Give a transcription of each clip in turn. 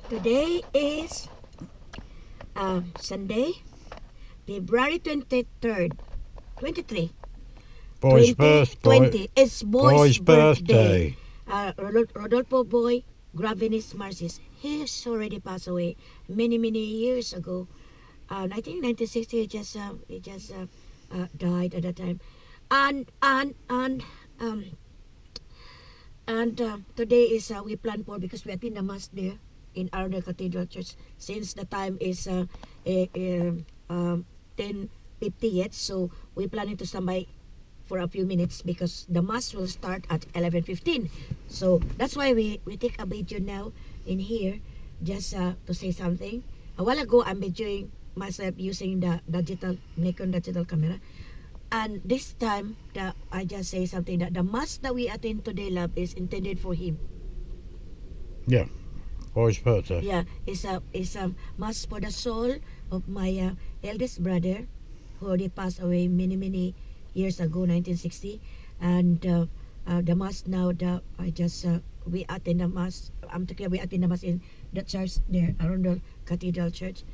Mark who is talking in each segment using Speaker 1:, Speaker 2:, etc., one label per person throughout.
Speaker 1: Today is Sunday, February 23rd, 23,
Speaker 2: Boy's birthday.
Speaker 1: 2020. It's boy's
Speaker 2: Boy's
Speaker 1: birthday.
Speaker 2: birthday.
Speaker 1: Rodolfo Boy Gravinis Marces. He's already passed away many years ago. I think 1960 he just died at that time. And today is we plan for because we attend the mass there in Arundel Cathedral Church since the time is 10:50 yet, so we're planning to stand by for a few minutes because the mass will start at 11:15. So that's why we take a video now in here just to say something. A while ago I'm videoing myself using the Nikon digital camera. And this time, I just say something that the mass that we attend today, love, is intended for him.
Speaker 2: Yeah. Boy's birthday.
Speaker 1: Yeah, it's a mass for the soul of my eldest brother, who already passed away many years ago, 1960. And the mass now that we attend the mass. We attend the mass in the church there, Arundel Cathedral Church,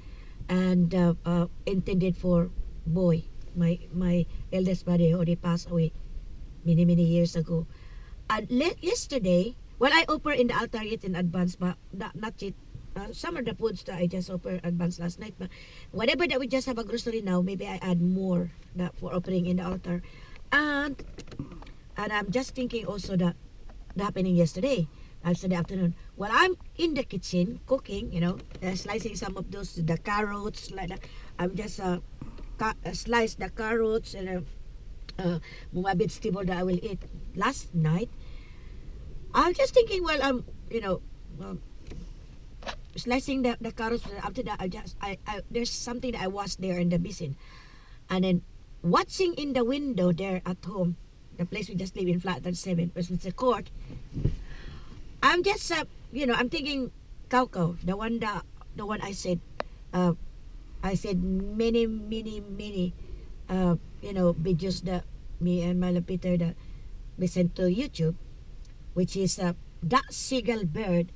Speaker 1: and intended for Boy. My eldest brother who already passed away many years ago. And yesterday, well, I offer in the altar yet in advance, but not yet. Some of the foods that I just offer advance last night, but whatever that we just have a grocery now, maybe I add more that for offering in the altar. And I'm just thinking also that happening yesterday afternoon. While I'm in the kitchen cooking, slicing some of those the carrots like that. I'm just slice the carrots and mga vegetable that I will eat. Last night, I'm just thinking while I'm slicing the carrots. After that, I there's something that I washed there in the basin, and then watching in the window there at home, the place we just live in, flat 37, which is a court. I'm just I'm thinking Kauko, the one I said. I said many videos that me and Melpet that we sent to YouTube, which is that seagull bird,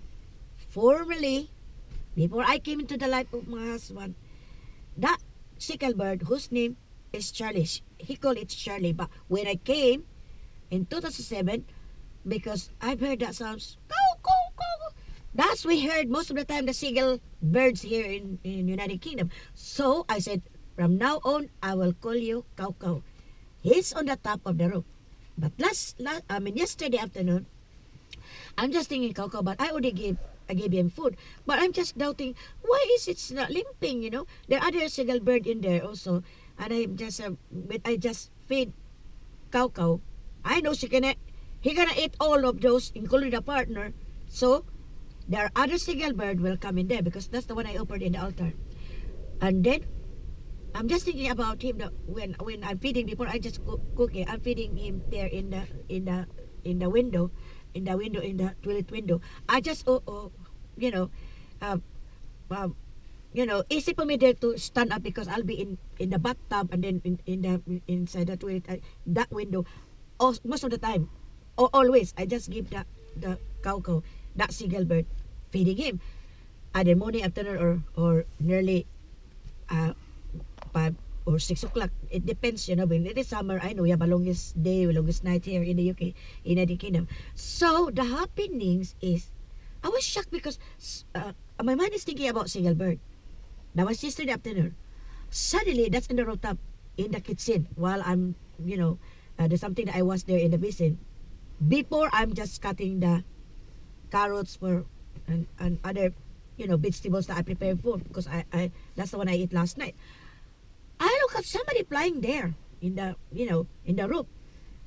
Speaker 1: formerly, before I came into the life of my husband, that seagull bird whose name is Charlie. He called it Charlie, but when I came in 2007, because I've heard that sounds, that's we heard most of the time the seagull birds here in United Kingdom. So I said, from now on, I will call you Kauko. He's on the top of the roof. But yesterday afternoon, I'm just thinking Kauko, but I gave him food. But I'm just doubting, why is it not limping? There are other seagull bird in there also, and I just feed Kauko. I know he gonna eat all of those, including the partner. So there are other seagull bird will come in there because that's the one I offered in the altar. And then I'm just thinking about him that when I'm feeding before I just cook it, I'm feeding him there in the window, in the toilet window. I just easy for me there to stand up because I'll be in the bathtub and then inside the toilet that window. Most of the time, always I just give the Kauko, that seagull bird, feeding him. And then morning, afternoon, or nearly 5 or 6 o'clock. It depends, when it is summer, I know we have a longest day, longest night here in the UK, United Kingdom. So the happenings is, I was shocked because my mind is thinking about seagull bird. That was yesterday afternoon. Suddenly, that's in the rooftop, in the kitchen, while I'm, there's something that I was there in the basin. Before I'm just cutting the carrots and other vegetables that I prepared for because I that's the one I ate last night. I look at somebody flying there in the roof,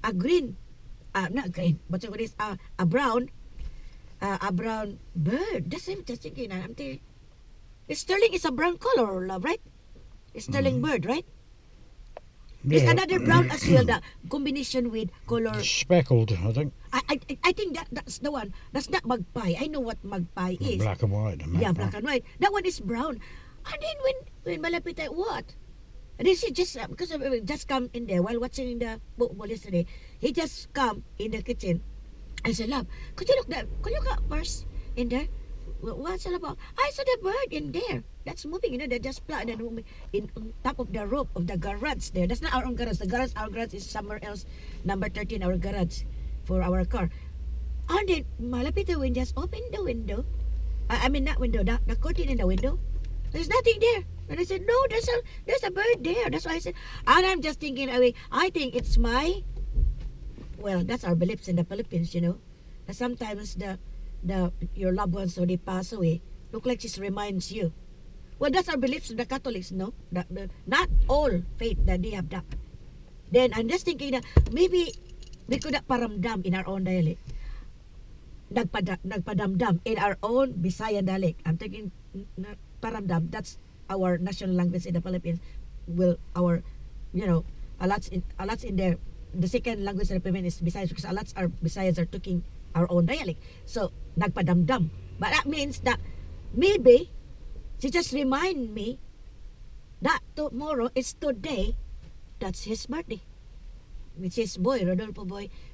Speaker 1: a green, not green, but what is a brown bird. That's what I'm just thinking. I'm thinking, sterling is a brown color, love, right? Sterling bird, right? There's another brown as well, the combination with color.
Speaker 2: Speckled, I think.
Speaker 1: I think that's the one. That's not magpie. I know what magpie is.
Speaker 2: Black and white.
Speaker 1: Yeah, black and white. That one is brown. And then when Melpet, what? And then she just, because just come in there while watching the football yesterday. He just come in the kitchen. I said, love, could you look first in there? What's all about? I saw the bird in there. That's moving, they just fly and moving in on top of the roof of the garage there. That's not our own garage. Our garage is somewhere else. Number 13, our garage for our car. And then malapit the wind just opened the window. I mean not window, the curtain in the window. There's nothing there. And I said, no, there's a bird there. That's why I said, and I'm just thinking, I think it's that's our beliefs in the Philippines, That sometimes your loved ones, so they pass away, look like just reminds you. Well, that's our beliefs in the Catholics, no? Not all faith that they have that. Then I'm just thinking that maybe we could paramdam in our own dialect. Nagpadamdam in our own Visayan dialect. I'm thinking paramdam, that's our national language in the Philippines. Well, our, a lot's in there. The second language in the Philippines is Visayas, because a lot's our Visayas are talking our own dialect. So, nagpadamdam. But that means that maybe she just remind me that tomorrow is today. That's his birthday. Which is Rudolfo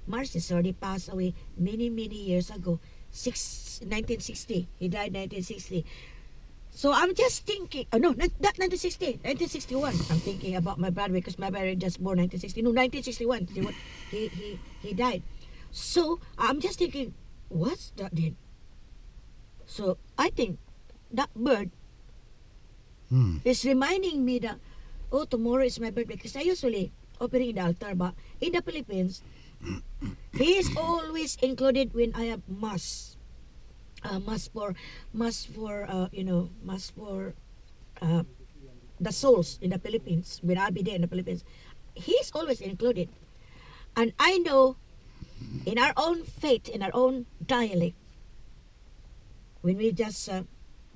Speaker 1: Marces already passed away many, many years ago. 1960. He died 1960. So I'm just thinking, no, not 1960, 1961. I'm thinking about my brother because my brother just born 1960. No, 1961. He died. So I'm just thinking, what's that then? So I think that bird is reminding me that, tomorrow is my birthday. Because I usually opening in the altar, but in the Philippines, he is always included when I have mass. Mass for the souls in the Philippines. When I'll be there in the Philippines, he's always included. And I know in our own faith, in our own dialect, when we just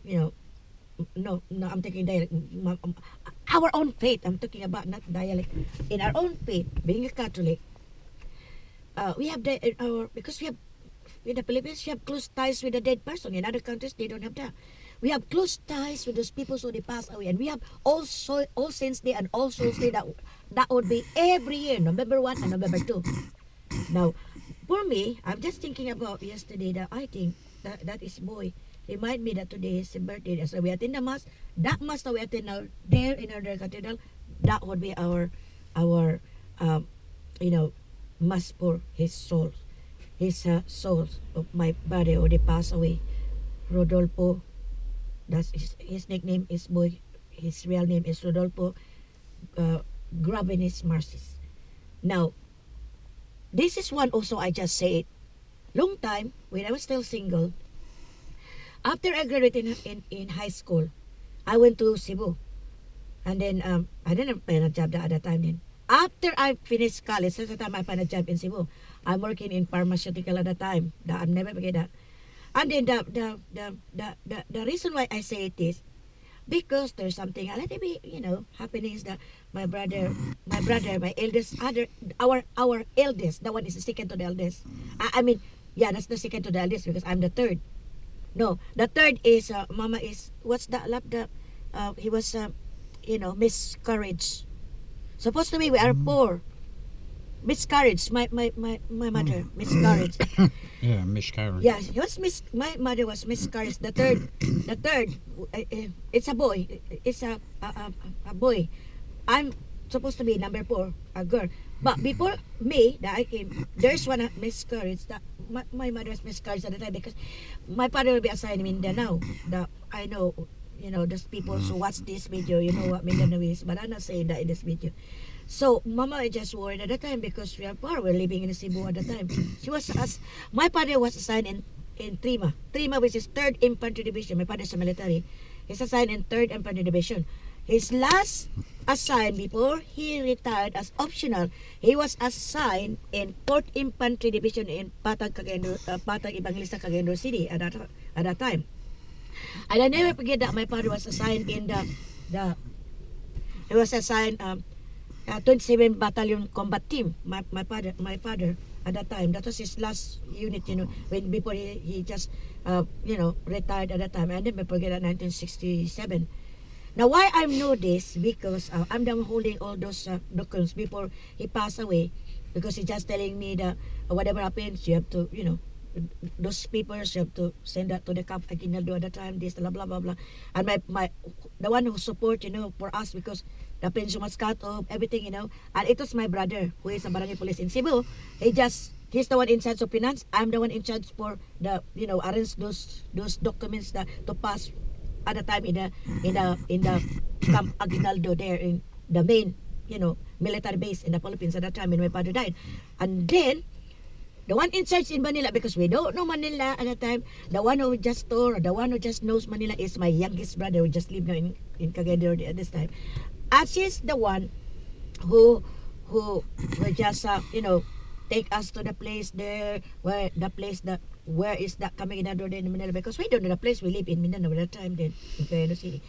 Speaker 1: no, I'm taking dialect. Our own faith, I'm talking about, not dialect. In our own faith, being a Catholic, we have because we have, in the Philippines, we have close ties with the dead person. In other countries, they don't have that. We have close ties with those people so they pass away. And we have also All Saints Day and All Souls Day that would be every year, November 1 and November 2. Now, for me, I'm just thinking about yesterday that I think that is boy. Remind me that today is his birthday. So we attend the mass. That mass that we attend now there in our cathedral, that would be our mass for his soul. His souls of my brother already passed away. Rodolfo, that's his nickname is boy. His real name is Rudolfo Marces. Now, this is one also I just said. Long time, when I was still single, after I graduated in high school, I went to Cebu. And then, I didn't find a job at that time then. After I finished college, that's the time I found a job in Cebu. I'm working in pharmaceutical at the time. I'll never forget that. And then the reason why I say it is because there's something a little bit, happening is that my eldest, our eldest, that one is the second to the eldest. That's the second to the eldest because I'm the third. No, the third is, Mama is, what's that lap? He was, miscarriage. Supposed to be we are poor. Miscarriage. My mother miscarriage.
Speaker 2: Yeah, miscarriage.
Speaker 1: Yeah, he was my mother was miscarriage. The third, it's a boy. It's a boy. I'm supposed to be number 4, a girl. But before me, that I came, there's one miscarriage. That my mother's miscarriage at the time because my father will be assigned in Mindanao. That I know, those people who watch this video, you know what Mindanao is, but I'm not saying that in this video. So Mama is just worried at the time because we are poor. We're living in Cebu at the time. My father was assigned in Trima. Trima, which is 3rd Infantry Division. My father's a military. He's assigned in 3rd Infantry Division. His last assigned before he retired as optional, he was assigned in 4th Infantry Division in Patag Evangelista, Cagayan City at that time. And I never forget that my father was assigned in he was assigned 27 Battalion Combat Team. My father at that time, that was his last unit, before he just retired at that time. I never forget that 1967. Now, why I know this? Because I'm down holding all those documents before he passed away. Because he's just telling me that whatever happens, you have to, those papers, you have to send that to the Cap Aguinaldo at the time, this, blah, blah, blah, blah. And the one who support, for us, because the pension was cut off, everything, and it was my brother, who is a barangay police in Cebu. He's the one in charge of finance. I'm the one in charge for the, arrange those documents that to pass at the time in the Camp Aguinaldo there in the main, military base in the Philippines at that time when my father died. And then the one in charge in Manila, because we don't know Manila at that time, the one who just knows Manila is my youngest brother who just lived now in Cathedral at this time. And she's the one who will just take us to the place there where is that coming in Manila, because we don't know the place. We live in Mindanao at that time then in Quezon City.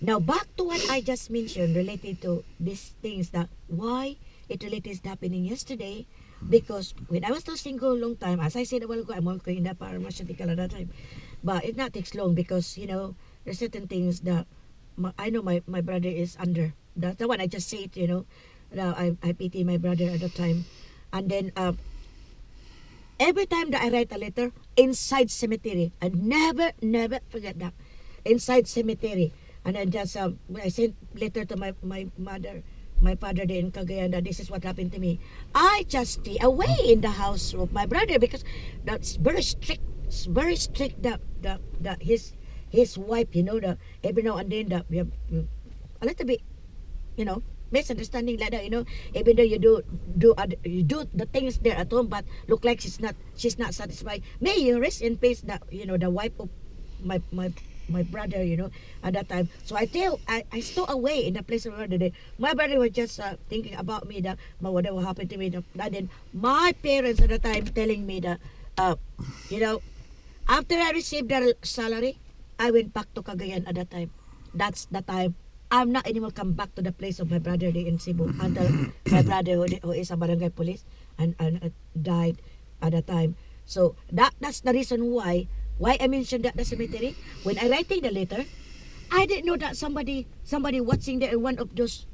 Speaker 1: Now back to what I just mentioned related to these things, that why it related happening yesterday. Because when I was still single long time, as I said a while ago, I'm working in the pharmaceutical at that time. But it not takes long because, there's certain things that I know my brother is under. That's the one I just said, that I pity my brother at that time. And then every time that I write a letter, inside cemetery, I never forget that. Inside cemetery. And then just, I sent letter to my mother, my father there in Cagayan, that this is what happened to me. I just stay away in the house of my brother because that's very strict. It's very strict that his wife, that every now and then that we have a little bit, misunderstanding like that, even though you do the things there at home, but look like she's not satisfied. May you rest in peace, that the wife of my brother, at that time. So I stole away in the place of the day. My brother was just thinking about me, that whatever happened to me. And then my parents at the time telling me that, after I received their salary, I went back to Cagayan at that time. That's the time I'm not anymore come back to the place of my brother there in Cebu until my brother who is a barangay police and died at the time. So that's the reason why I mentioned that the cemetery. When I writing the letter, I didn't know that somebody watching there in one of those,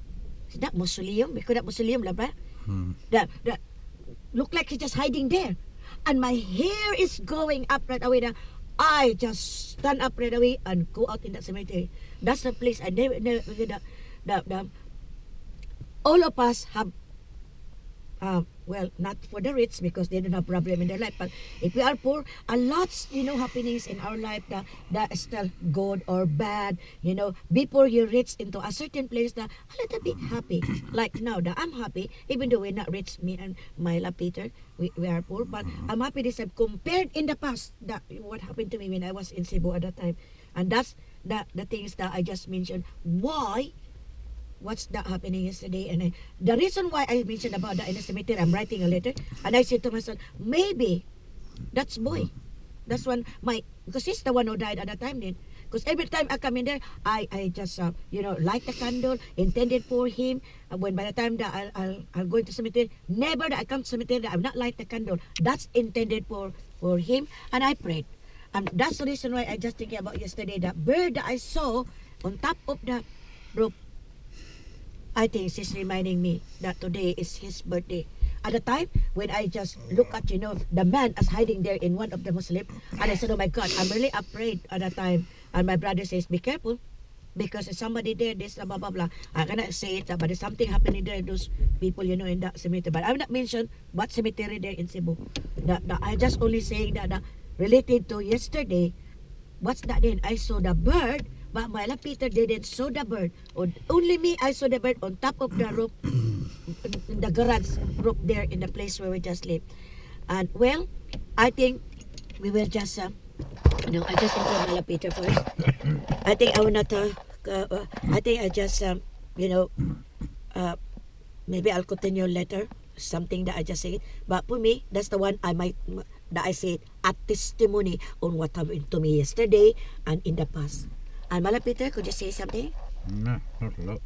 Speaker 1: that mausoleum, because that mausoleum lah ba? That look like he's just hiding there. And my hair is going up right away. I just stand up right away and go out in that cemetery. That's the place I never all of us have, well, not for the rich because they don't have problem in their life, but if we are poor, a lots, happenings in our life that is still good or bad, before you reach into a certain place that a little bit happy. Like now that I'm happy, even though we're not rich, me and my love Peter, we are poor, but I'm happy this time compared in the past that what happened to me when I was in Cebu at that time. And that's the things that I just mentioned. What's that happening yesterday? And the reason why I mentioned about that in the cemetery, I'm writing a letter, and I said to myself, maybe that's boy. That's one because he's the one who died at the time then. Because every time I come in there, I just light the candle intended for him. And when by the time that I'll go into cemetery, never that I come to cemetery that I'll not light the candle. That's intended for him, and I prayed. And that's the reason why I just thinking about yesterday, that bird that I saw on top of the roof. I think she's reminding me that today is his birthday. At the time, when I just look at, the man as hiding there in one of the Muslim, and I said, oh my God, I'm really afraid at the time. And my brother says, be careful, because there's somebody there, this, blah, blah, blah. I cannot say it, but there's something happening there, those people, in that cemetery. But I will not mention what cemetery there in Cebu. I just only saying that related to yesterday, what's that then? I saw the bird, but my love Peter didn't saw the bird. Only me, I saw the bird on top of the roof, in the garage roof there in the place where we just live. And well, I think we will just, I just enjoy my love Peter first. I think I will not, I think I just, maybe I'll continue later, something that I just said. But for me, that's the one that I said, a testimony on what happened to me yesterday and in the past. And Mala Peter, could you say something?
Speaker 2: No, not a lot.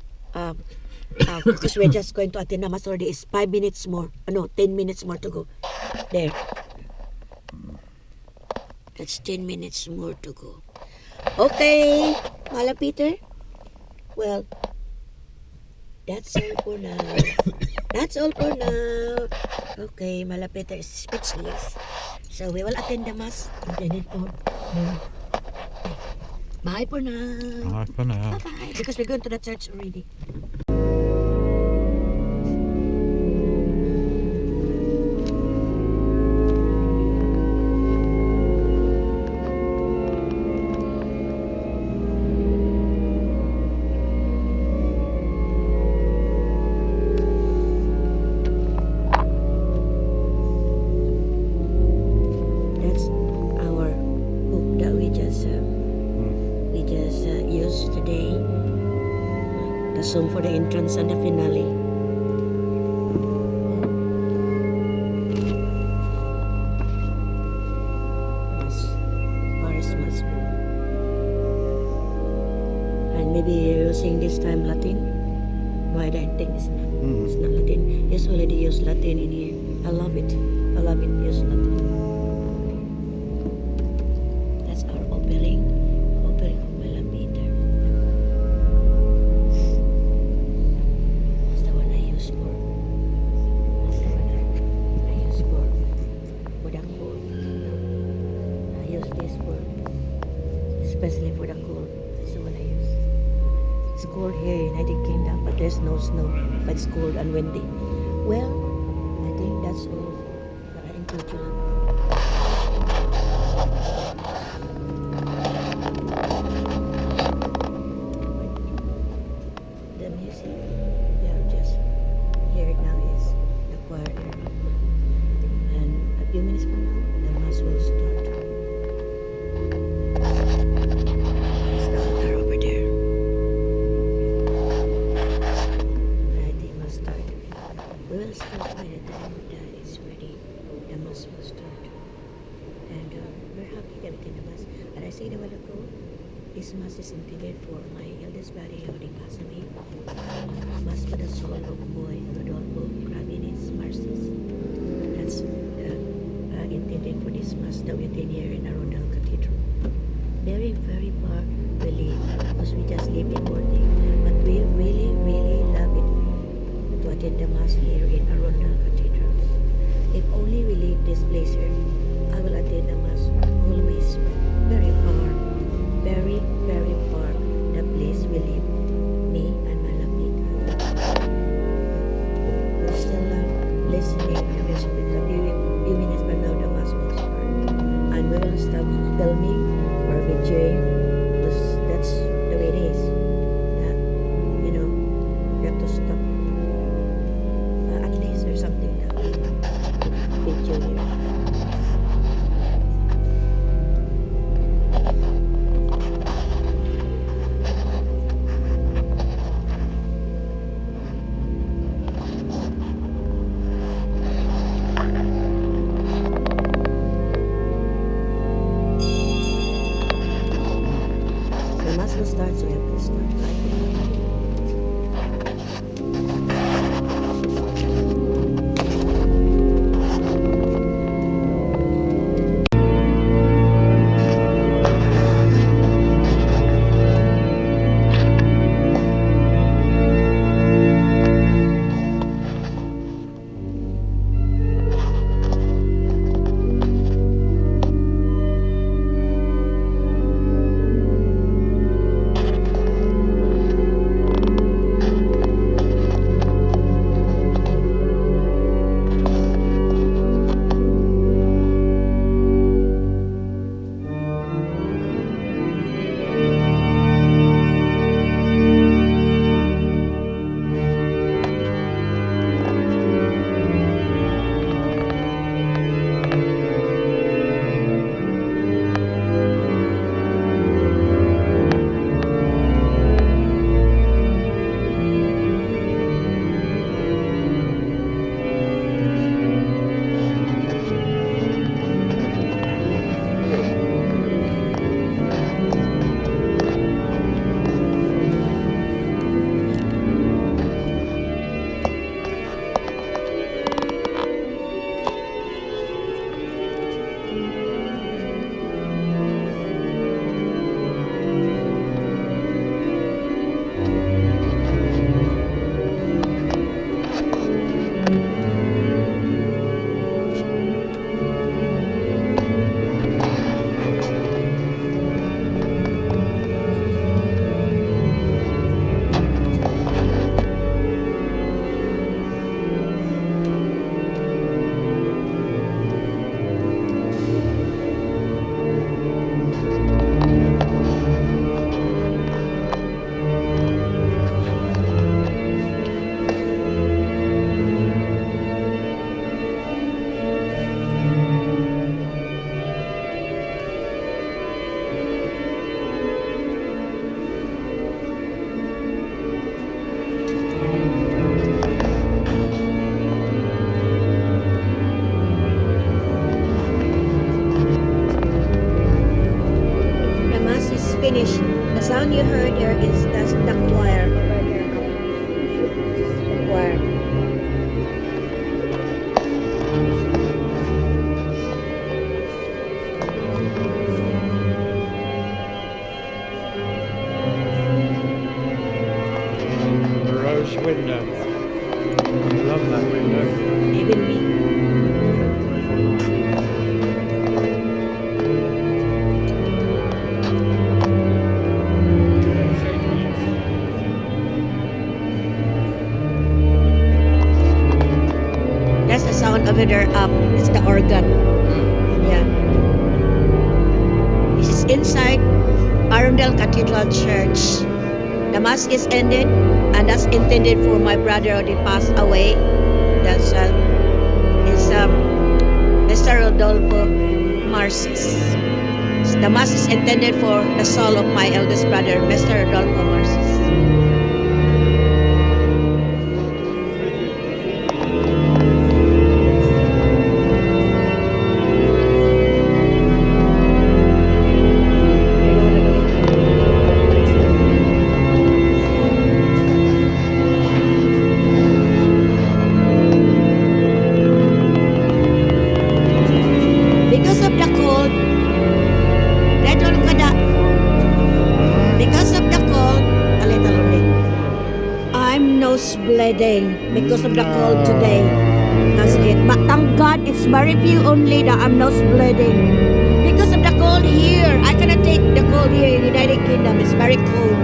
Speaker 1: Because we're just going to attend Namas already. It's 5 minutes more. 10 minutes more to go. There. That's 10 minutes more to go. Okay, Mala Peter. Well, that's all for now. That's all for now. Okay, Mala Peter is speechless. So we will attend the mass intended for noon. Bye for now.
Speaker 2: Bye for now.
Speaker 1: Bye-bye. Because we're going to the church already. That's our book that we just used today. The song for the entrance and the finale. Yes, Christmas book. And maybe you're using this time Latin. Why I think it's not Latin. Usually they use Latin in here. I love it. I love it. Use Latin. That's our offering of Melpet. That's the one I use for. That's the one I use for the cold. I use this for, especially for the cold. That's the one I use. It's cold here in United Kingdom, but there's no snow. But it's cold and windy. Well, I think that's all that I include you. The music you have just heard now is the choir area. And a few minutes from now, the mass will start. It's the altar over there. I think it will start. We will start by the time that it's ready. The mass will start. And we're happy that we attend the mass. And I said a while ago, this mass is intended for my eldest brother who passed away. Mass for the soul of boy Rudolfo Marces. That's intended for this mass that we attend here in Arundel Cathedral. Very, very far we live because we just live in Morting. But we really, really love it to attend the mass here in Arundel Cathedral. If only we leave this place here, I will attend the mass always, but very far, very, very far, the place we live, me and my Melpet. We're still listening to the music because a few minutes from now the mass will start. And we will stop filming or videoing because that's the way it is. That, you have to stop at least or something that we video here. That's the sound over there up. It's the organ. Yeah. This is inside Arundel Cathedral Church. The mass is ended, and that's intended for my brother who passed away. That's Mr. Rudolfo Marces. The mass is intended for the soul of my eldest brother, Mr. Rudolfo Marces. Because of the cold, because of the cold, a little only. I'm nose bleeding because of the cold today. That's it. But thank God it's very few only that I'm nose bleeding. Because of the cold here, I cannot take the cold here in the United Kingdom. It's very cold.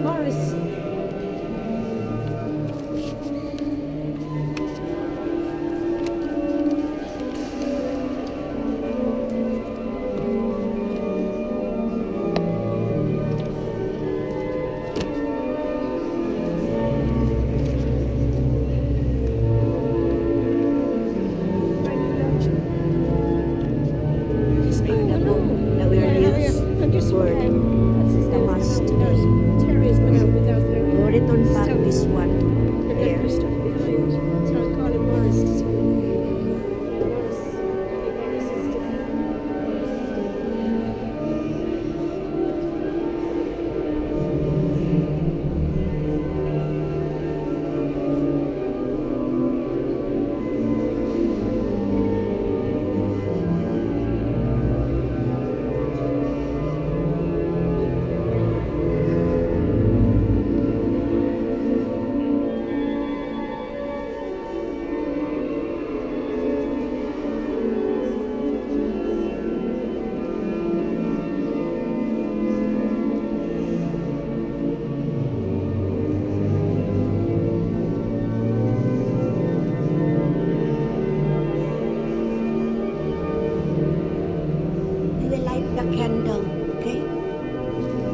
Speaker 1: Morris. That we are used for the mass today. We'll return back this one there. Candle, okay?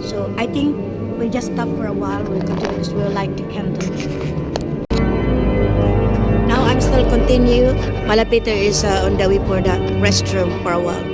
Speaker 1: So I think we'll just stop for a while. We'll continue because we'll light the candle. Now I'm still continue. Malapit is on the way for the restroom for a while.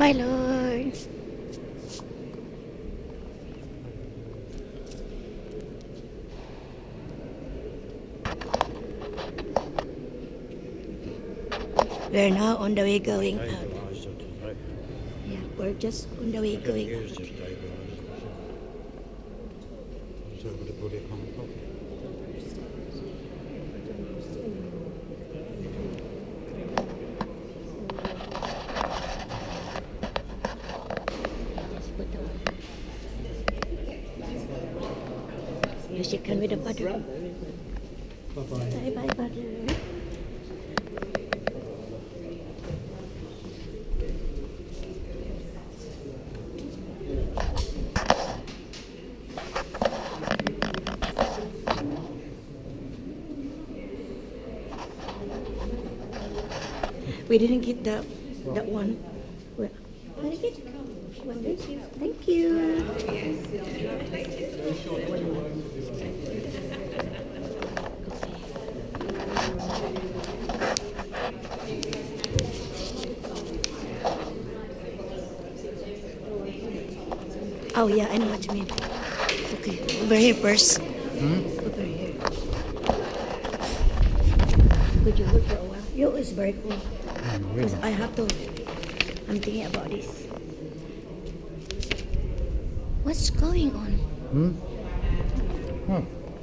Speaker 1: my Lord. We're now on the way going out.
Speaker 2: Stabilised it today.
Speaker 1: Yeah, we're just on the way going
Speaker 2: Used
Speaker 1: out.
Speaker 2: to stabilise it. I was able to put it on coffee.
Speaker 1: You chicken with the butter.
Speaker 2: Bye-bye.
Speaker 1: Bye bye butter. We didn't get that one. Well, thank you. Oh yeah, I know what you mean. Okay, over here first. Over here. Could you hold for a while? Yo, it's very cool. Because I have to. I'm thinking about this. What's going on?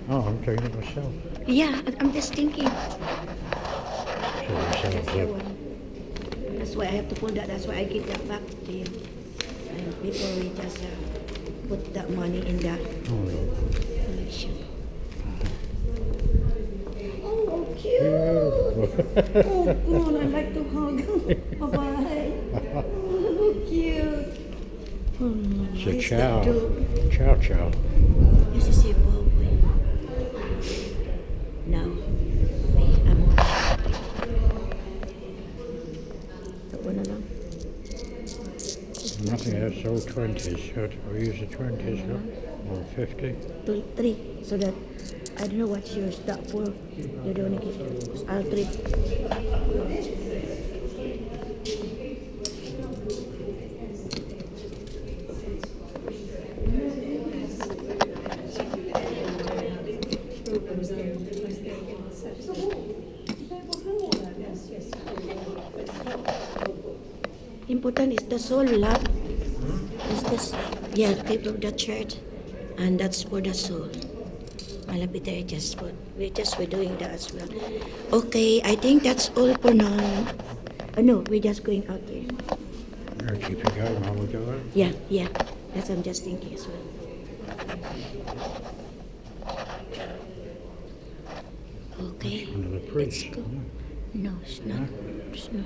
Speaker 2: Oh, I'm doing it myself.
Speaker 1: Yeah, I'm just thinking.
Speaker 2: Show yourself, yeah.
Speaker 1: That's why I have to pull that. That's why I give that back to you. And before we just put that money in that collection. Oh, cute! Oh, God, I like to hug. Bye-bye. Oh, cute.
Speaker 2: It's a
Speaker 1: nice
Speaker 2: chow.
Speaker 1: to do.
Speaker 2: Chow.
Speaker 1: This is your boy. Now, I'm on. That one along.
Speaker 2: Nothing else, all 20s. I'll use the 20s, or 50.
Speaker 1: 3. So that I don't know what's yours. That 4. You're the only kid. I'll 3. Important is the soul, love. Is this? Yeah, the people of the church, and that's for the soul. Melpet just for we're doing that as well. Okay, I think that's all for now. No, we're just going out there.
Speaker 2: I'll keep it going while we go out.
Speaker 1: Yeah. That's I'm just thinking as well. Okay.
Speaker 2: Under the
Speaker 1: Let's
Speaker 2: bridge.
Speaker 1: go. No, it's not. It's not.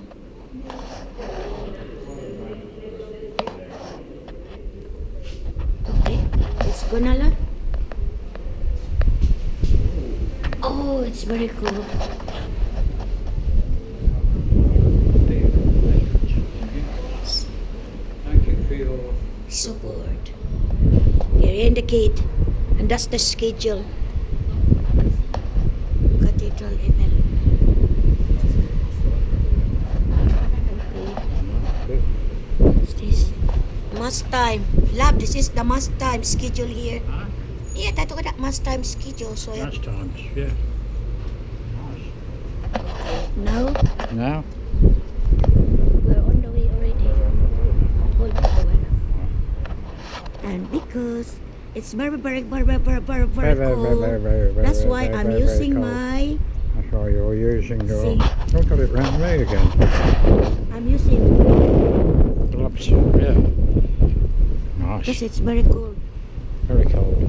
Speaker 1: Okay, let's go na lang. Oh, it's very cool.
Speaker 2: Thank you for your
Speaker 1: Support. Here in the gate, and that's the schedule. Cathedral event. Okay. What's this? Must time. Lab, this is the must time schedule here.
Speaker 2: Huh?
Speaker 1: Yeah, tato ka na must time schedule. So I have
Speaker 2: Last times, yeah.
Speaker 1: now
Speaker 2: Now?
Speaker 1: we're on the way already. Hold on a while. And because it's very cold, that's why I'm using my.
Speaker 2: That's why you're using your...
Speaker 1: See.
Speaker 2: Don't got it round me again.
Speaker 1: I'm using
Speaker 2: Gloves, yeah.
Speaker 1: because
Speaker 2: Nice.
Speaker 1: it's very cold.
Speaker 2: Very cold.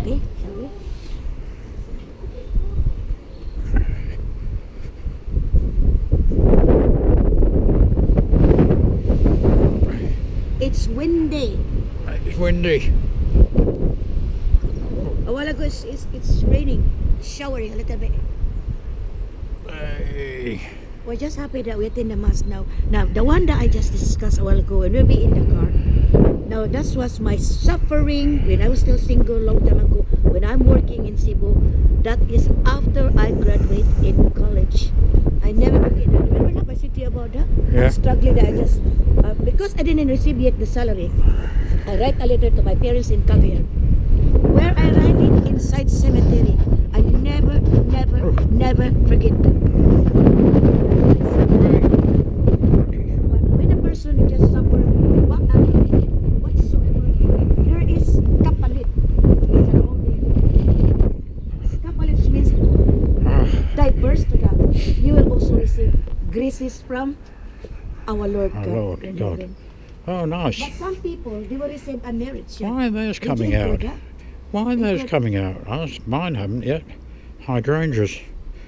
Speaker 1: Okay, shall we? It's windy.
Speaker 2: It's windy.
Speaker 1: A while ago, it's raining, showering a little bit.
Speaker 2: Hey.
Speaker 1: We're just happy that we're in the mask now. Now, the one that I just discussed a while ago, and we'll be in the car. Now, that was my suffering when I was still single long time ago. When I'm working in Cebu, that is after I graduate in college. I never forget that. Remember that I said to you about that?
Speaker 2: Yeah.
Speaker 1: I'm struggling that I just Because I didn't receive yet the salary, I write a letter to my parents in Cagayan, where I write it inside cemetery. I never, never, never forget that. But when a person just suffer whatsoever, there is kapalit. Kapalit means diverse to that. You will also receive graces from our Lord
Speaker 2: Our
Speaker 1: God.
Speaker 2: Lord
Speaker 1: in
Speaker 2: God.
Speaker 1: heaven.
Speaker 2: Oh, nice.
Speaker 1: But some people, they will receive a marriage.
Speaker 2: Why are those
Speaker 1: They
Speaker 2: coming
Speaker 1: didn't
Speaker 2: out?
Speaker 1: do that.
Speaker 2: Why are
Speaker 1: They
Speaker 2: those
Speaker 1: could-
Speaker 2: coming out? Mine haven't yet. Hydrangeas.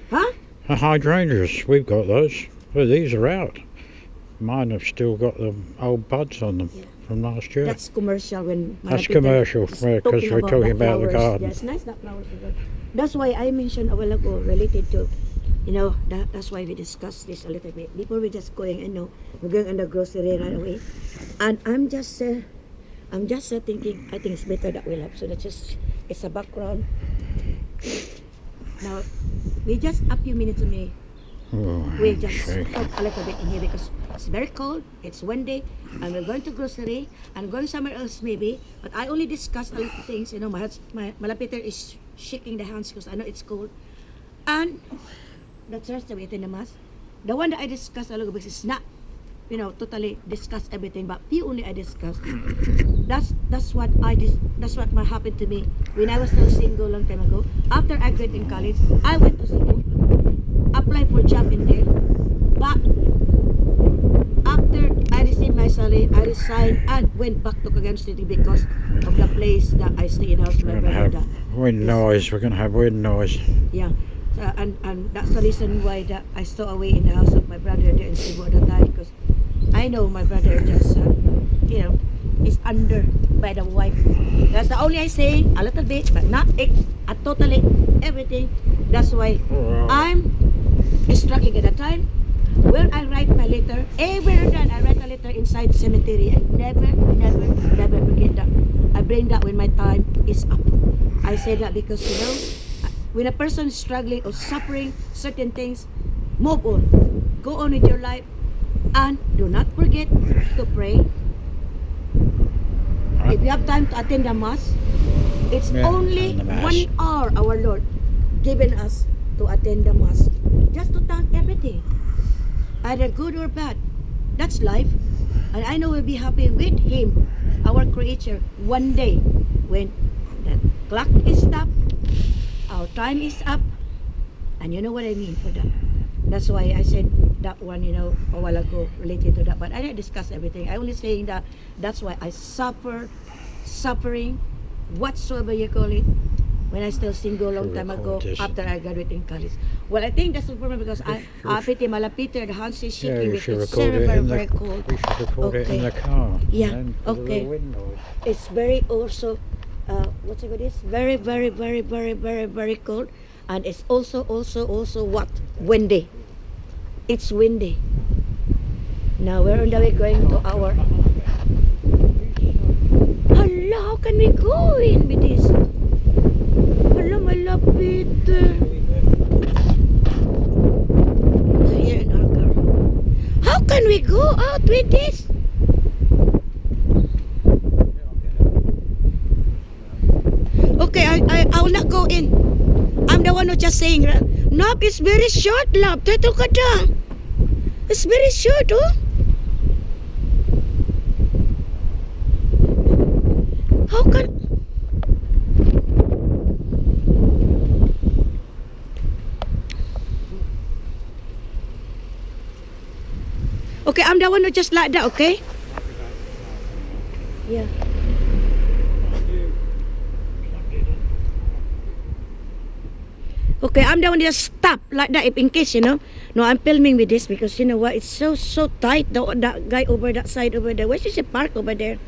Speaker 1: Huh?
Speaker 2: Hydrangeas, we've got those. Well, these are out. Mine have still got the old buds on them
Speaker 1: Yeah.
Speaker 2: from last year.
Speaker 1: That's commercial when
Speaker 2: That's
Speaker 1: Peter
Speaker 2: commercial,
Speaker 1: is
Speaker 2: because we're talking about the
Speaker 1: flowers.
Speaker 2: garden.
Speaker 1: Yes, nice that flowers. are good. That's why I mentioned a while ago related to, that's why we discussed this a little bit before we just going. We're going on the grocery right away, and I'm just thinking. I think it's better that we'll have. So that's just it's a background. Now, we just a few minutes only.
Speaker 2: Oh,
Speaker 1: We just
Speaker 2: shake.
Speaker 1: talk a little bit in here because it's very cold. It's windy, and we're going to grocery and going somewhere else maybe. But I only discuss a little things. My Malapeter is shaking the hands because I know it's cold. And the church that we attend the mass, the one that I discussed a little bit is not, totally discuss everything, but few only I discussed. That's what happened to me when I was still single long time ago. After I graduated in college, I went to Cebu, applied for job in there, but after I received my salary, I resigned and went back to Cagayan City because of the place that I stay in house with my
Speaker 2: We're going to
Speaker 1: brother.
Speaker 2: have wind noise. We're going to have wind noise.
Speaker 1: Yeah. And that's the reason why that I stay away in the house of my brother there in Cebu at the time, because I know my brother just is under by the wife. That's the only I say a little bit, but not totally everything. That's why I'm struggling at the time where I write my letter. Every time I write a letter inside cemetery, and never, never, never forget that. I bring that when my time is up. I say that because when a person is struggling or suffering certain things, move on. Go on with your life. And do not forget to pray. If you have time to attend the Mass, it's only
Speaker 2: attend the Mass.
Speaker 1: 1 hour our Lord given us to attend the Mass. Just to thank everything. Either good or bad. That's life. And I know we'll be happy with Him, our Creator, one day when the clock is stopped, our time is up, and you know what I mean for that. That's why I said that one, a while ago related to that. But I didn't discuss everything. I only saying that that's why I suffering, whatsoever you call it, when I still single long time ago after I graduated in college. Well, I think that's the problem because Piti Malapeter, the hands is
Speaker 2: Yeah,
Speaker 1: shaking
Speaker 2: you should
Speaker 1: it's
Speaker 2: record
Speaker 1: very,
Speaker 2: it
Speaker 1: very,
Speaker 2: in
Speaker 1: very
Speaker 2: the.
Speaker 1: cold.
Speaker 2: We should record it in
Speaker 1: Okay.
Speaker 2: the car.
Speaker 1: Yeah,
Speaker 2: And put a
Speaker 1: okay.
Speaker 2: little wind noise.
Speaker 1: It's very also, what's it called? This very, very, very, very, very, very cold, and it's also what windy. It's windy. Now we're on the way going to our. Hala, how can we go in with this? Hala, malapit. Here in our car. How can we go out with this? Okay, I will not go in. I'm the one who just saying, Nope, it's very short, love. Tato ka da. It's very short, oh. How can... Okay, I'm the one who just like that, okay? Yeah. Okay, I'm the one that stop like that if in case, No, I'm filming with this because you know what? It's so tight. That guy over that side over there. Where should she park over there?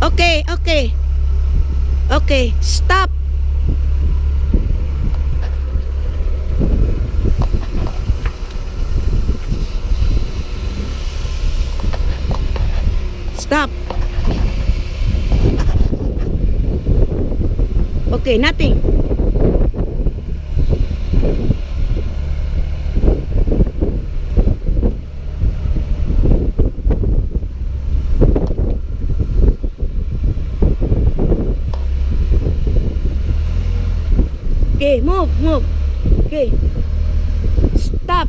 Speaker 1: Okay. Okay, stop. Stop. Okay, nothing. Okay, move. Okay. Stop.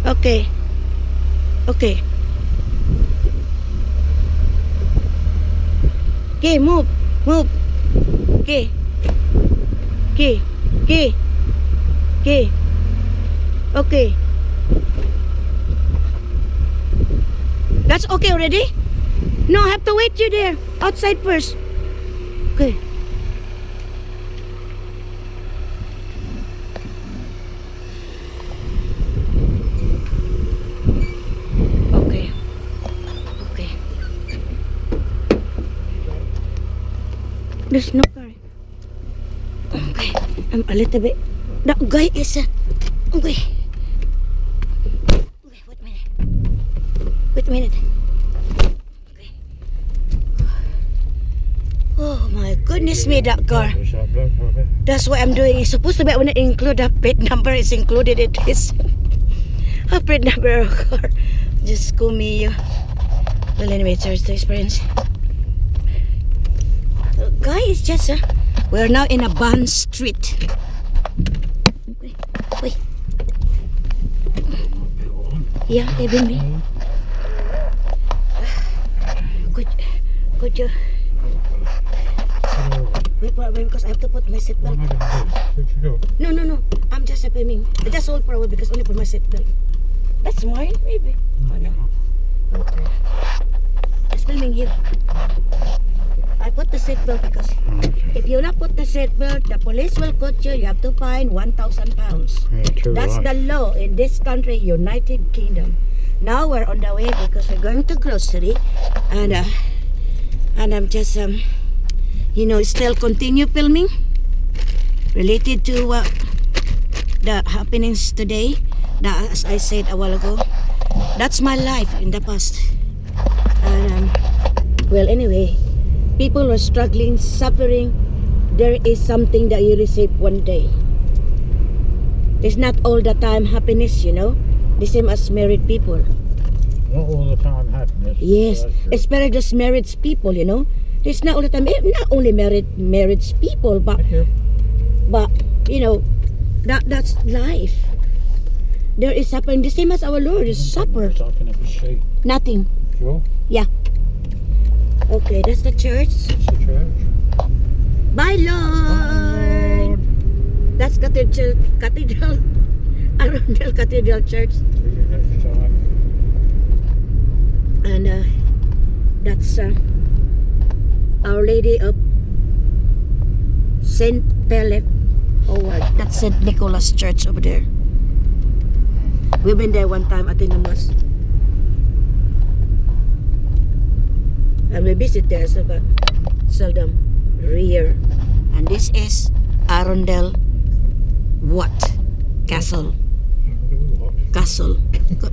Speaker 1: Okay. Okay. Okay, move. Okay. Okay. That's okay already? No, I have to wait you there. Outside first. Okay. Okay. Okay. There's no car. Okay. I'm a little bit. That guy is okay. Okay, wait a minute. Wait a minute. Okay. Oh my goodness me, that car. That's what I'm doing. It's supposed to be, I want to include the plate number. It's included in this. A plate number of car. Just go me. Well, anyway, it's the experience. The guy is just. We're now in a Bond Street. Wait. Yeah, even me. Could you? Wait, because I have to put my seatbelt. No. I'm just filming. I just hold for a while because only for my seatbelt. That's mine, maybe. Oh, no. Okay. Just filming here. I put the seatbelt because if you not put the seatbelt, the police will cut you. You have to fine 1,000 pounds. That's the law in this country, United Kingdom. Now we're on the way because we're going to grocery, and I'm just still continue filming related to the happenings today. Now, as I said a while ago, that's my life in the past. And well, anyway. People are struggling, suffering. There is something that you receive one day. It's not all the time happiness, the same as married people.
Speaker 2: Not all the time happiness.
Speaker 1: Yes, especially just married people, It's not all the time. Not only married people, but that's life. There is suffering, the same as our Lord is suffer. Nothing.
Speaker 2: Sure?
Speaker 1: Yeah. Okay, that's the church.
Speaker 2: That's the church.
Speaker 1: Bye, Lord. That's Cathedral, Arundel Cathedral Church.
Speaker 2: See you next time.
Speaker 1: And that's Our Lady of Saint Philip. That's Saint Nicholas Church over there. We've been there one time attending the mass. And we visit there, so but seldom, rare. And this is Arundel Castle.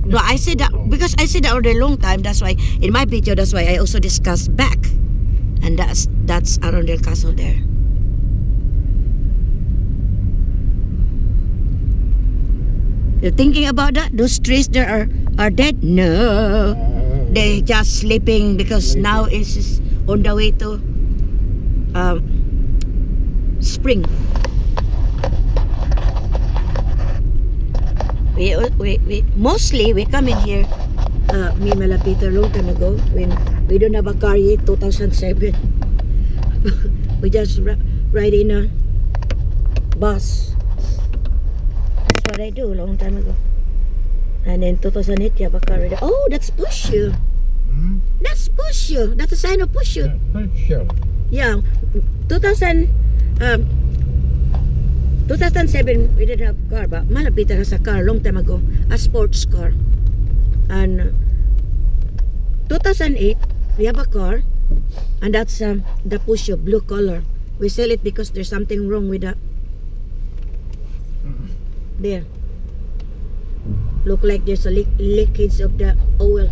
Speaker 1: No, I said that because I said that already a long time. That's why in my video, that's why I also discussed back, and that's Arundel Castle there. You're thinking about that? Those trees there are dead? No. They just sleeping because now it's on the way to spring. We mostly we come in here. Me and Melpet a long time ago when we don't have a car yet, 2007. We just ride in a bus. That's what I do a long time ago. And then 2008, you have a car already. Oh, that's push you. That's push you. That's a sign of push you.
Speaker 2: Yeah, push you.
Speaker 1: Yeah, 2000. 2007, we didn't have car, but Malapitan has a car long time ago, a sports car. And 2008, we have a car, and that's the Pusho, blue color. We sell it because there's something wrong with that. There. Look like there's a leakage of the oil.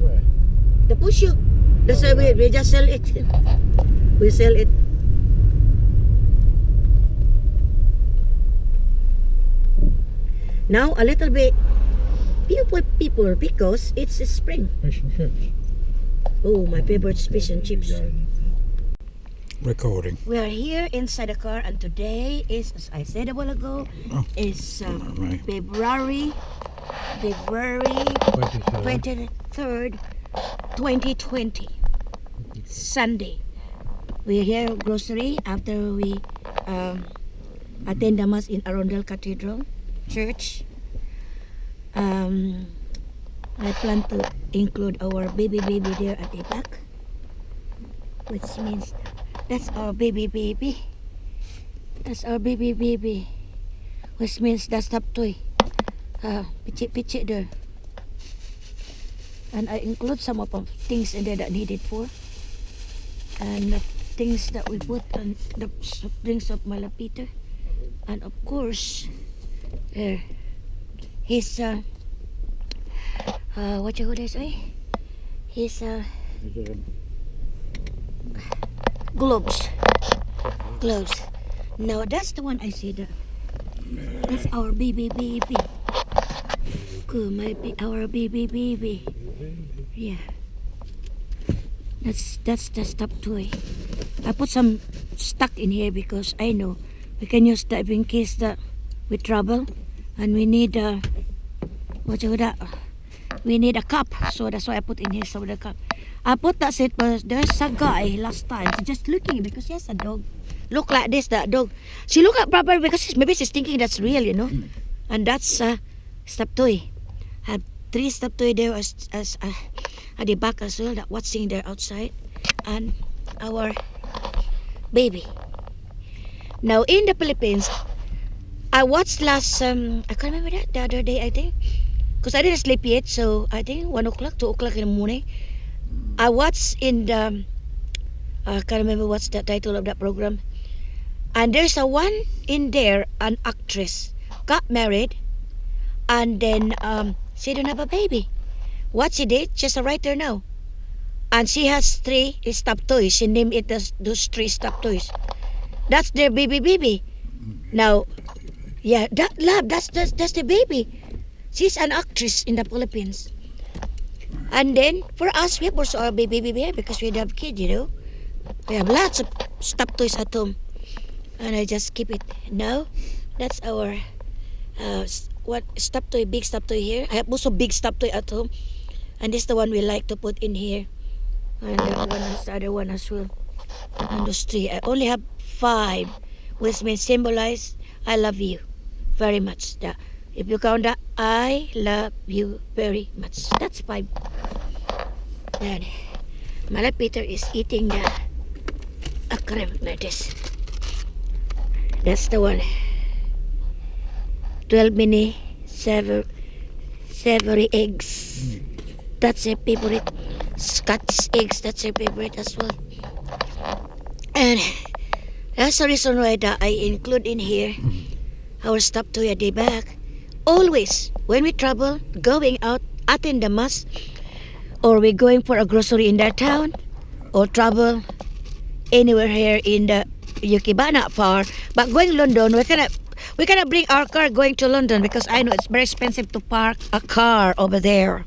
Speaker 2: Where?
Speaker 1: The Pusho. That's why we just sell it. We sell it. Now a little bit people because it's spring.
Speaker 2: Fish and chips.
Speaker 1: Oh, my favorite fish and chips.
Speaker 2: Recording.
Speaker 1: We are here inside the car, and today is, as I said a while ago, is
Speaker 2: Right.
Speaker 1: February 23rd, 2020, Sunday. We're here grocery after we attend the mass in Arundel Cathedral Church. I plan to include our baby there at the back, which means that's our baby. That's our baby. Which means that's top toy. Pichik there. And I include some of the things in there that needed for. And the things that we put on the drinks of Malapeter. And of course, his what you would say? His gloves. No, that's the one I said. That's our baby. Good, our baby. Yeah. That's the stuff toy. I put some stuck in here because I know we can use that in case that we trouble and we need we need a cup, so that's why I put in here some of the cup. I put that set, but there's a guy last time just looking because he has a dog. Look like this, that dog. She look at proper because maybe she's thinking that's real, you know. And that's stuff toy. I have 3 stuff toy there as at the back as well, that watching there outside, and our baby. Now in the Philippines, I watched last I can't remember that the other day I think, because I didn't sleep yet, so I think 1 o'clock, 2 o'clock in the morning. I watched in the I can't remember what's the title of that program. And there's a one in there, an actress, got married, and then she don't have a baby. What she did, she's a writer now. And she has 3 stuffed toys. She named it those 3 stuffed toys. That's their baby. Now, yeah, that's the baby. She's an actress in the Philippines. And then, for us, we have also our baby here because we have kids, you know. We have lots of stuffed toys at home. And I just keep it. Now, that's our what stuffed toy, big stuffed toy here. I have also big stuffed toy at home. And this is the one we like to put in here. And the other one as well. And those 3. I only have 5, which means symbolize I love you very much. If you count that, I love you very much. That's 5. Then, Malapeter is eating the cream like this. That's the one. 12 mini savory eggs. That's her favorite. Scotch eggs, that's her favorite as well. And that's the reason why that I include in here our stuff toy at the back. Always, when we travel, going out, attend the mass, or we're going for a grocery in that town, or travel anywhere here in the UK, but not far. But going London, we cannot bring our car going to London because I know it's very expensive to park a car over there.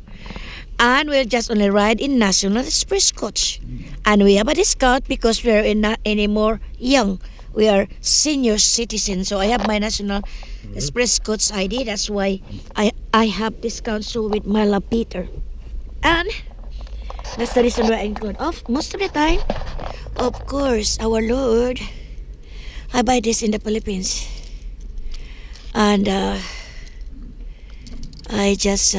Speaker 1: And we'll just only ride in National Express coach. And we have a discount because we're not anymore young. We are senior citizens. So I have my National Express coach ID. That's why I have discount so with Malapeter. And that's the reason why I include most of the time. Of course, our Lord. I buy this in the Philippines. And I just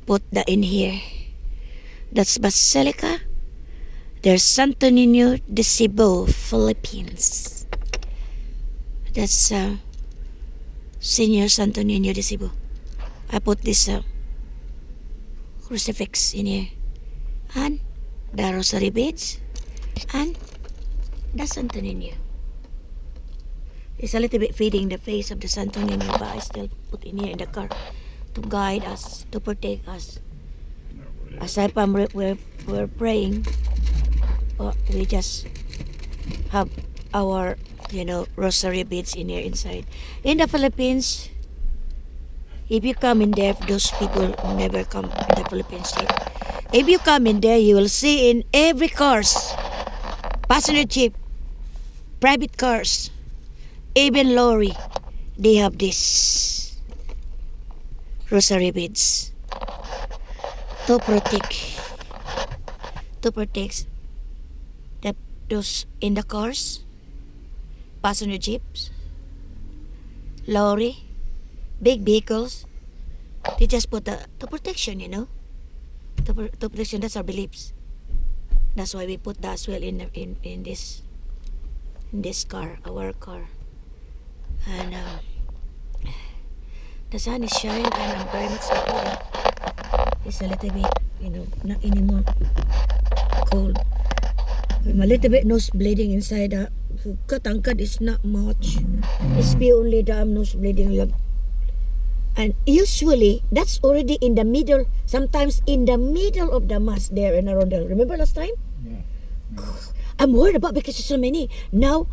Speaker 1: put that in here. That's Basilica. There's Santo Niño de Cebu, Philippines. That's Senior Santo Niño de Cebu. I put this crucifix in here. And the rosary beads. And the Santo Niño. It's a little bit fading the face of the Santo Niño, but I still put in here in the car to guide us, to protect us. Aside from we're praying, we just have our, rosary beads in here inside. In the Philippines, if you come in there, those people never come in the Philippines yet. If you come in there, you will see in every cars, passenger jeep, private cars, even lorry, they have this rosary beads to protect those in the cars, passenger jeeps, lorry, big vehicles. They just put the protection, to protection. That's our beliefs. That's why we put that as well in this car, our car. And the sun is shining, and I'm very much happy. It's a little bit, not anymore cold. I'm a little bit nose bleeding inside. Katangkad is not much. It's be only the nose bleeding. And usually, that's already in the middle, sometimes in the middle of the mass there in Arundel. Remember last time?
Speaker 2: Yeah.
Speaker 1: I'm worried about because there's so many. Now,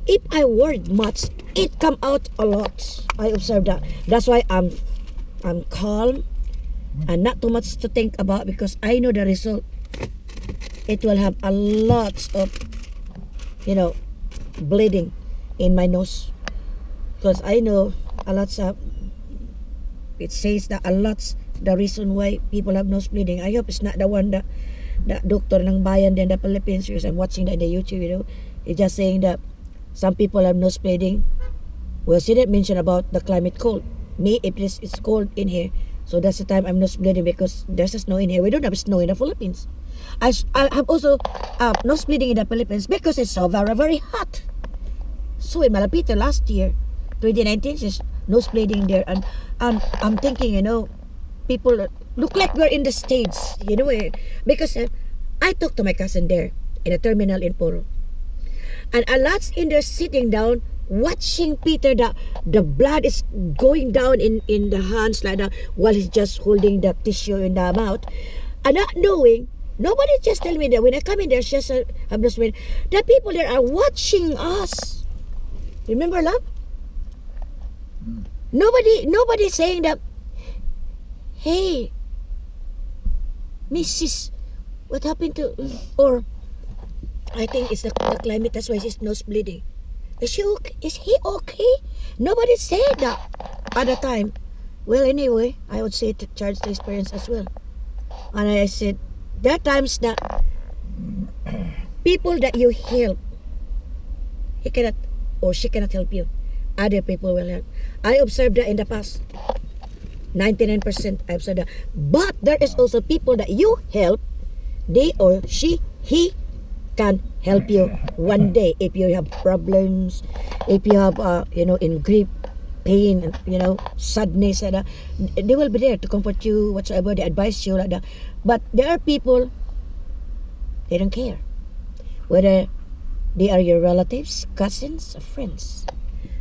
Speaker 1: if I worried much, it come out a lot. I observed that. That's why I'm calm and not too much to think about because I know the result. It will have a lot of, bleeding in my nose. Because I know a lot of, it says that a lot's the reason why people have nose bleeding. I hope it's not the one that doctor ng bayan in the Philippines, because I'm watching that in the YouTube, It's just saying that some people have nose bleeding. Well, she didn't mention about the climate cold. Me, if it's cold in here, so that's the time I'm nose bleeding because there's a snow in here. We don't have snow in the Philippines. I have also nose bleeding in the Philippines because it's so very, very hot. So in Melpet last year, 2019, she's nose bleeding there. And I'm thinking, people look like we're in the States, because I talked to my cousin there in a terminal in Poro. And a lot's in there sitting down, watching Peter, the blood is going down in the hands like that while he's just holding the tissue in the mouth. And not knowing, nobody just tell me that when I come in there, just I'm just waiting. The people there are watching us. Remember, love? Nobody saying that, hey, Mrs., what happened to, or I think it's the climate, that's why she's nose bleeding. Is he okay? Nobody said that at the time. Well, anyway, I would say to charge the experience as well. And I said, there are times that people that you help, he cannot or she cannot help you. Other people will help. I observed that in the past. 99% I observed that. But there is also people that you help, they or he can help you one day if you have problems, if you have in grief, pain, sadness, they will be there to comfort you whatsoever, they advise you like that. But there are people, they don't care whether they are your relatives, cousins, or friends.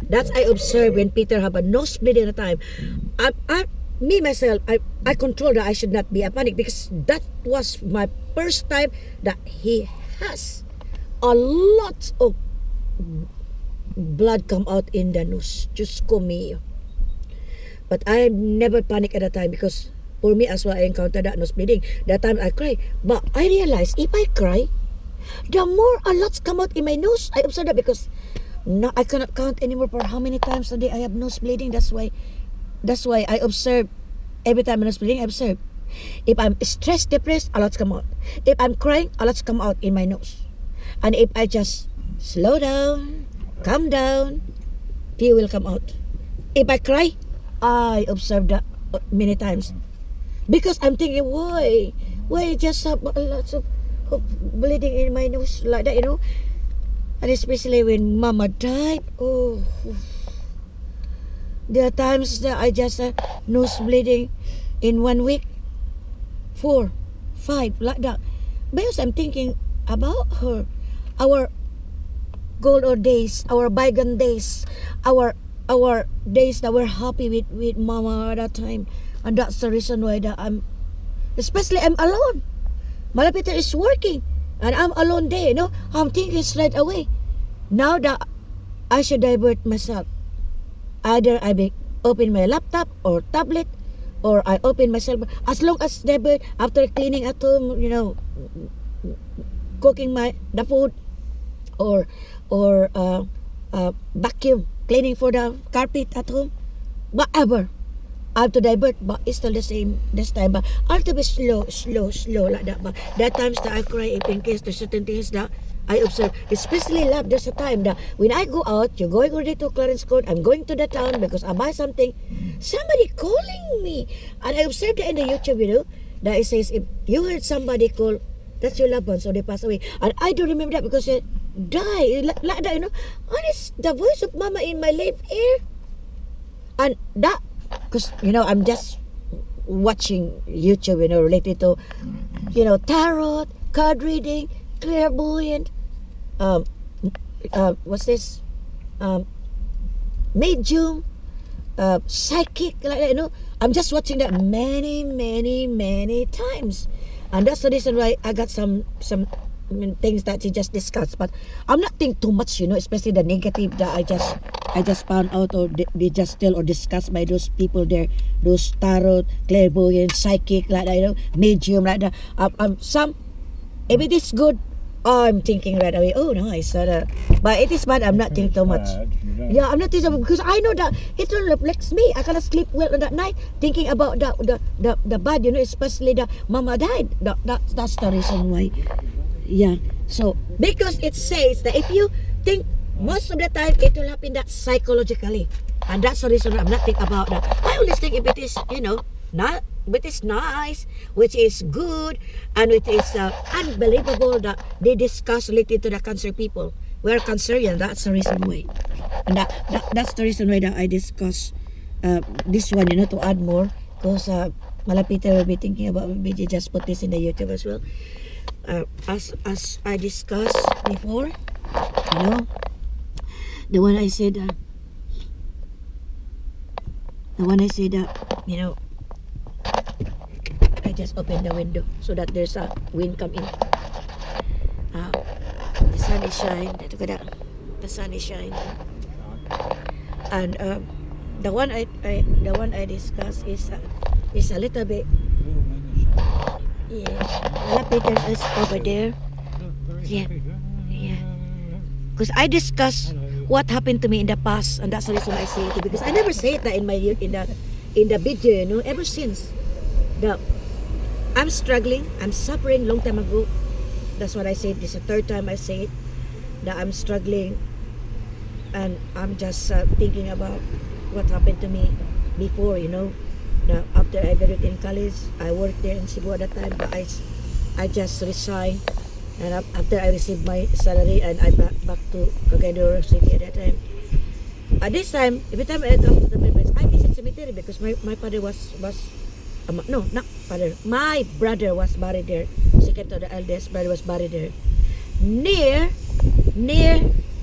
Speaker 1: That's I observed when Peter have a nosebleed at a time. I control that I should not be a panic because that was my first time that he has a lot of blood come out in the nose. Just ko me. But I never panic at that time because for me as well I encountered that nose bleeding. That time I cry. But I realized if I cry, the more a lots come out in my nose. I observed that because now I cannot count anymore for how many times a day I have nose bleeding. That's why I observe every time I'm nose bleeding. I observe. If I'm stressed, depressed, a lot come out. If I'm crying, a lot come out in my nose. And if I just slow down, calm down, few will come out. If I cry, I observe that many times. Because I'm thinking, why? Why just have lots of bleeding in my nose like that, And especially when Mama died, oh, there are times that I just nose bleeding in 1 week, 4, 5, like that. Because I'm thinking about her, our good old days, our bygone days, our days that we're happy with Mama at that time. And that's the reason why that especially I'm alone. Malapiter is working and I'm alone there, you know. I'm thinking straight away. Now that I should divert myself. Either I open my laptop or tablet, or I open myself. As long as divert after cleaning at home, you know, cooking the food, or vacuum cleaning for the carpet at home, whatever. I have to divert, but it's still the same this time. But I have to be slow like that. But there are times that I cry if in case there's certain things that I observe. Especially love, there's a time that when I go out, you're going already to Clarence Court, I'm going to the town because I buy something. Somebody calling me. And I observed that in the YouTube video that it says if you heard somebody call, that's your loved ones or they pass away. And I don't remember that because they die like that, you know. And it's the voice of Mama in my left ear. And that, because, you know, I'm just watching YouTube, you know, related to, you know, tarot, card reading, clairvoyant, what's this? Medium, psychic, like that, you know. I'm just watching that many times. And that's the reason why I got some things that you just discussed. But I'm not thinking too much, you know, especially the negative that I just found out or they just tell or discussed by those people there, those tarot, clairvoyant, psychic, like that, you know, medium, like that. Some, if it is good, I'm thinking right away, oh nice. But it is bad, I'm not thinking too much. Yeah, I'm not thinking because I know that it will reflect me. I cannot sleep well on that night thinking about the bad, you know, especially that Mama died. That's the reason why. Yeah. So because it says that if you think most of the time it will happen that psychologically, and that's the reason I'm not thinking about that. I always think if it is, you know, not, which is nice, which is good, and it is unbelievable that they discuss related to the cancer people. We're Cancerian, that's the reason why. And that's the reason why that I discuss this one, you know, to add more. Because Malapita will be thinking about maybe just put this in the YouTube as well. As I discussed before, you know, the one I said, you know, I just open the window so that there's a wind come in. The sun is shining. The sun is shining. And the one I discussed is a little bit. Yeah, Melpet is over there. Yeah. Because I discussed what happened to me in the past, and that's the reason I say it, because I never say it that in the video, you know, ever since I'm struggling, I'm suffering long time ago. That's what I said. This is the third time I say it, that I'm struggling, and I'm just thinking about what happened to me before, you know. Now, after I graduated in college, I worked there in Cebu at that time, but I just resigned, and after I received my salary, and I back to Cathedral City at that time. At this time, every time I come to the Philippines, I visit cemetery because my father was no, not father. My brother was buried there. Second to the eldest brother was buried there. Near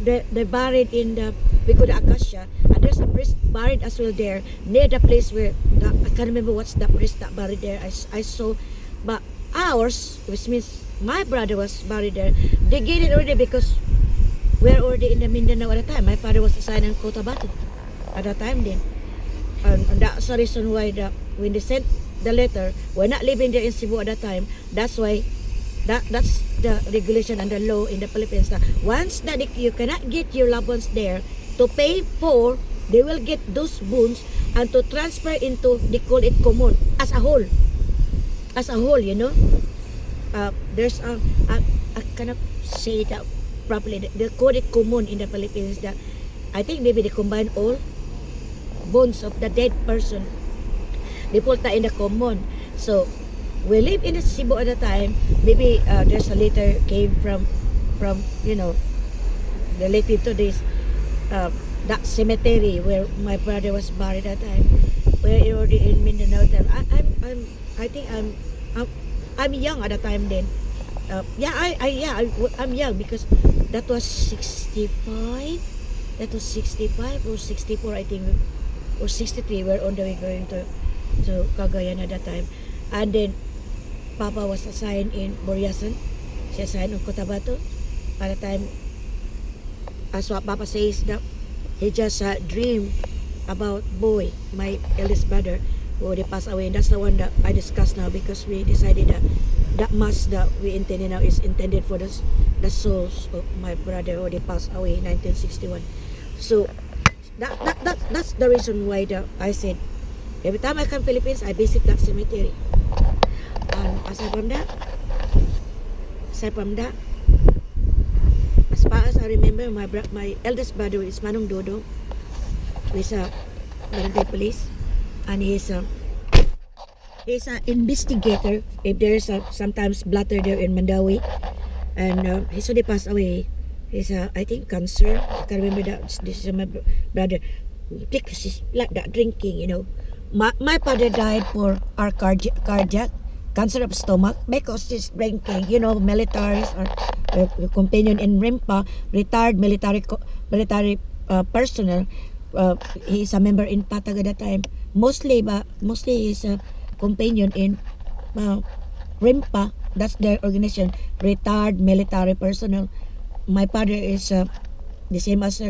Speaker 1: the buried in the Pico de Acacia, and there's a priest buried as well there. Near the place where I can't remember what's the priest that buried there. I saw, but ours, which means my brother was buried there. They get it already because we're already in the Mindanao at the time. My father was assigned in Cotabato at that time then. And that's the reason why when they sent the letter, we're not living there in Cebu at that time. That's why that's the regulation and the law in the Philippines. That once that you cannot get your loved ones there to pay for, they will get those bones and to transfer into, they call it common, as a whole, you know. There's I cannot say that properly. They call it common in the Philippines. That I think maybe they combine all bones of the dead person. They put that in the common. So we live in the Cebu at the time. Maybe there's a letter came from you know, related to this that cemetery where my brother was buried that time. We're already in Mindanao. I think I'm young at the time then. I'm young because that was 65. That was 65 or 64, I think, or 63. We're on the way going to Cagayan at that time, and then Papa was assigned in Boriasan. She assigned in Cotabato. At the time, as what Papa says, that he just dreamed about Boy, my eldest brother, who they passed away. And that's the one that I discussed now because we decided that that mass that we intended now is intended for the souls of my brother who they passed away in 1961. So that's the reason why I said every time I come Philippines, I visit that cemetery. And aside from that, as far as I remember, my eldest brother is Manong Dodo, who is a barangay police, and he's an investigator. If there's sometimes blotter there in Mandawi, and he's already passed away. He's I think cancer. I can't remember that. This is my brother because he's like that drinking. My father died for our cardiac cancer of stomach because he's drinking. Militaries or companion in RIMPA, retired military personnel. He's a member in Patag at that time. Mostly he's a companion in RIMPA. That's their organization, retired military personnel. My father is the same as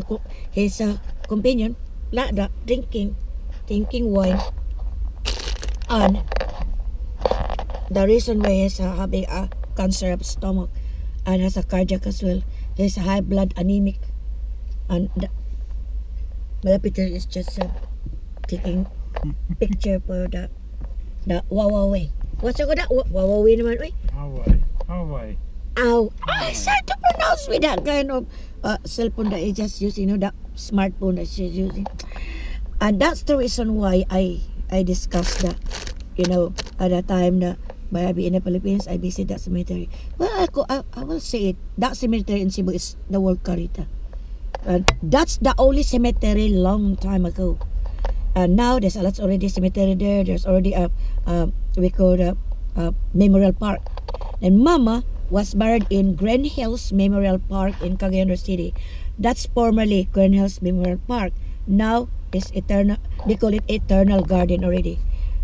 Speaker 1: his companion, like that, drinking wine. And the reason why he's having a cancer of stomach and has a cardiac as well, he's high blood anemic. And Melpet is just taking picture for the Wawaway. What's it called? That Wawaway naman, oy?
Speaker 2: Howay.
Speaker 1: Ow! It's hard to pronounce with that kind of cellphone that I just using, that smartphone that she's using. And that's the reason why I discussed that, at the time that when I be in the Philippines, I visit that cemetery. Well, I will say it. That cemetery in Cebu is the World Carita. And that's the only cemetery long time ago. And now there's a lot already cemetery there. There's already we call a memorial park. And Mama was buried in Green Hills Memorial Park in Cagayan City. That's formerly Green Hills Memorial Park. Now it's eternal. They call it Eternal Garden already.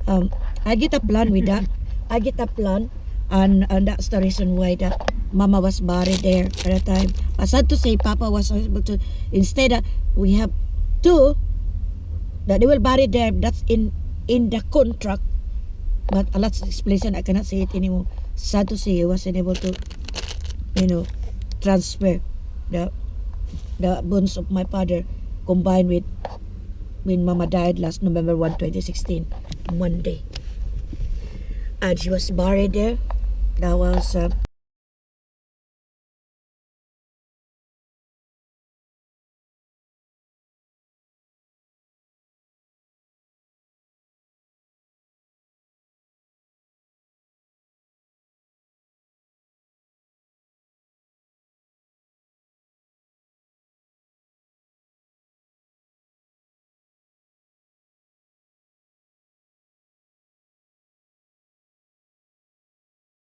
Speaker 1: I get a plan with that. I get a plan, and that's the reason why that Mama was buried there at the time. But sad to say, Papa was able to. Instead, we have two that they will bury there. That's in the contract. But a lot of explanation, I cannot say it anymore. Sad to say, he wasn't able to, transfer the bones of my father combined with when Mama died last November 1, 2016, Monday. And she was buried there. That was